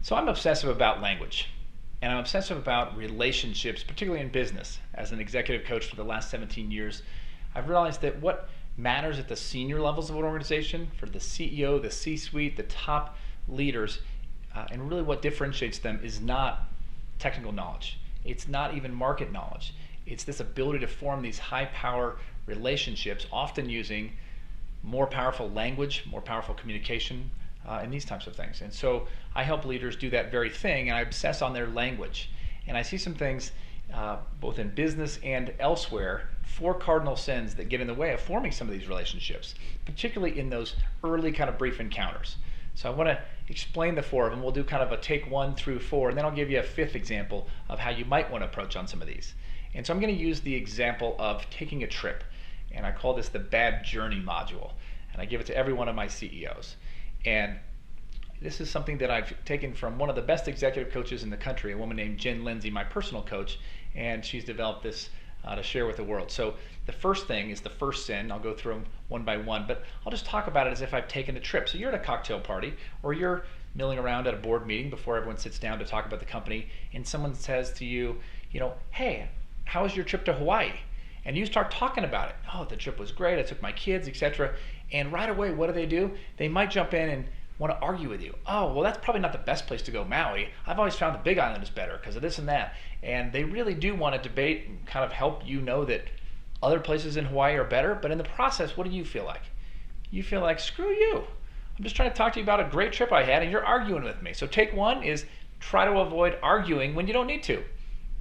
So I'm obsessive about language, and I'm obsessive about relationships, particularly in business. As an executive coach for the last 17 years, I've realized that what matters at the senior levels of an organization, for the CEO, the C-suite, the top leaders, and really what differentiates them is not technical knowledge. It's not even market knowledge. It's this ability to form these high power relationships, often using more powerful language, more powerful communication, and these types of things. And so I help leaders do that very thing, and I obsess on their language. And I see some things both in business and elsewhere, 4 cardinal sins that get in the way of forming some of these relationships, particularly in those early kind of brief encounters. So I want to explain the 4 of them. We'll do kind of a take 1 through 4, and then I'll give you a 5th example of how you might want to approach on some of these. And so I'm going to use the example of taking a trip, and I call this the bad journey module, and I give it to every one of my CEOs. And this is something that I've taken from one of the best executive coaches in the country, a woman named Jen Lindsay, my personal coach, and she's developed this to share with the world. So the first thing is the first sin. I'll go through them one by one, but I'll just talk about it as if I've taken a trip. So you're at a cocktail party, or you're milling around at a board meeting before everyone sits down to talk about the company, and someone says to you, hey, how was your trip to Hawaii? And you start talking about it. Oh, the trip was great. I took my kids, etc. And right away, what do? They might jump in and want to argue with you. Oh, well, that's probably not the best place to go, Maui. I've always found the Big Island is better because of this and that. And they really do want to debate and kind of help you know that other places in Hawaii are better. But in the process, what do you feel like? You feel like, screw you. I'm just trying to talk to you about a great trip I had, and you're arguing with me. So take 1 is try to avoid arguing when you don't need to.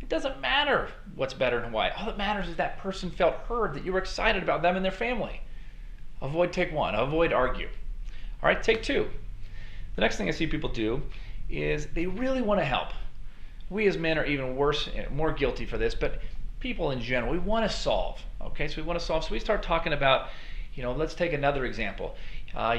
It doesn't matter what's better in Hawaii. All that matters is that person felt heard, that you were excited about them and their family. Avoid take 1. Avoid argue. All right, take 2. The next thing I see people do is they really want to help. We as men are even worse, more guilty for this, but people in general, we want to solve. Okay, so we want to solve. So we start talking about, let's take another example.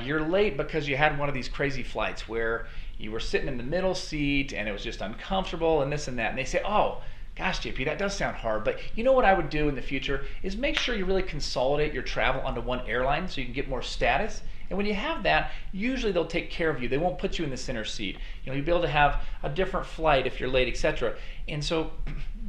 You're late because you had one of these crazy flights where you were sitting in the middle seat and it was just uncomfortable and this and that. And they say, oh, gosh, JP, that does sound hard, but you know what I would do in the future is make sure you really consolidate your travel onto one airline so you can get more status. And when you have that, usually they'll take care of you. They won't put you in the center seat. You'll be able to have a different flight if you're late, etc. And so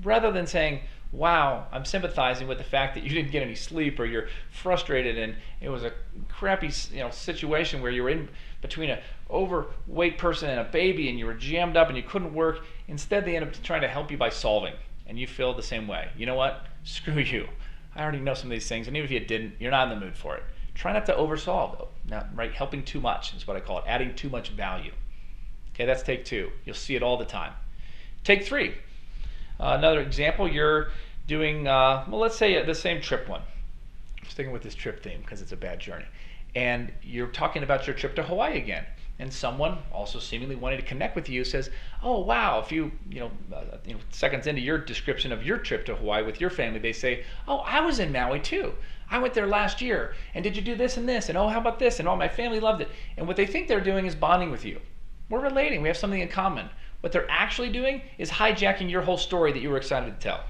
rather than saying, wow, I'm sympathizing with the fact that you didn't get any sleep or you're frustrated and it was a crappy situation where you were in between an overweight person and a baby and you were jammed up and you couldn't work, instead they end up trying to help you by solving, and you feel the same way. You know what? Screw you. I already know some of these things, and even if you didn't, you're not in the mood for it. Try not to oversolve, though. Now, right? Helping too much is what I call it. Adding too much value. Okay, that's take 2. You'll see it all the time. Take 3. Another example, you're doing, let's say the same trip one. I'm sticking with this trip theme because it's a bad journey. And you're talking about your trip to Hawaii again. And someone, also seemingly wanting to connect with you, says, oh, wow, a few seconds into your description of your trip to Hawaii with your family, they say, oh, I was in Maui too. I went there last year, and did you do this and this, and oh, how about this, and oh, my family loved it. And what they think they're doing is bonding with you. We're relating, we have something in common. What they're actually doing is hijacking your whole story that you were excited to tell.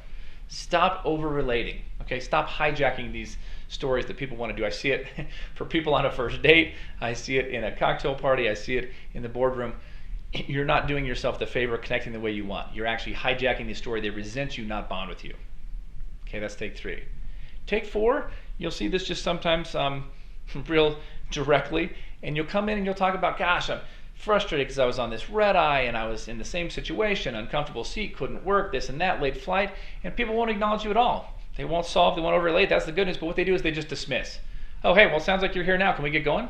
Stop over-relating, okay? Stop hijacking these stories that people want to do. I see it for people on a first date. I see it in a cocktail party. I see it in the boardroom. You're not doing yourself the favor of connecting the way you want. You're actually hijacking the story. They resent you, not bond with you. Okay, that's take 3. Take 4, you'll see this just sometimes real directly, and you'll come in and you'll talk about, gosh, I'm frustrated because I was on this red eye and I was in the same situation, uncomfortable seat, couldn't work, this and that, late flight, and people won't acknowledge you at all. They won't solve, they won't over-relate. That's the good news, but what they do is they just dismiss. Oh, hey, well, sounds like you're here now. Can we get going?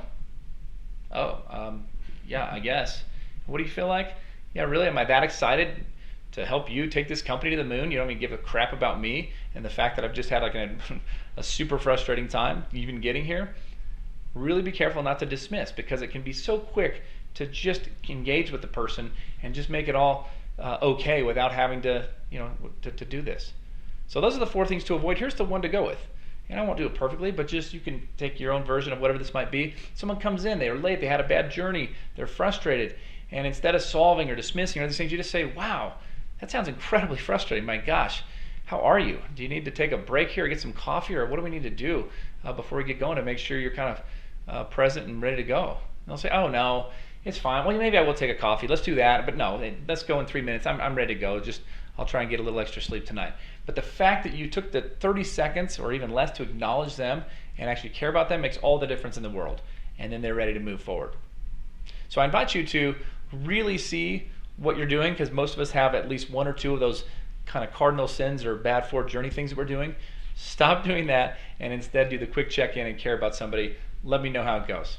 Oh, yeah, I guess. What do you feel like? Yeah, really, am I that excited to help you take this company to the moon? You don't even give a crap about me and the fact that I've just had like a super frustrating time even getting here? Really be careful not to dismiss, because it can be so quick to just engage with the person and just make it all okay without having to do this. So those are the 4 things to avoid. Here's the one to go with. And I won't do it perfectly, but just you can take your own version of whatever this might be. Someone comes in, they were late, they had a bad journey, they're frustrated, and instead of solving or dismissing or these things, you just say, wow, that sounds incredibly frustrating. My gosh, how are you? Do you need to take a break here or get some coffee, or what do we need to do before we get going to make sure you're kind of present and ready to go? And they'll say, oh no, it's fine. Well, maybe I will take a coffee. Let's do that. But no, let's go in 3 minutes. I'm ready to go. Just I'll try and get a little extra sleep tonight. But the fact that you took the 30 seconds or even less to acknowledge them and actually care about them makes all the difference in the world. And then they're ready to move forward. So I invite you to really see what you're doing, because most of us have at least one or two of those kind of cardinal sins or bad forward journey things that we're doing. Stop doing that and instead do the quick check-in and care about somebody. Let me know how it goes.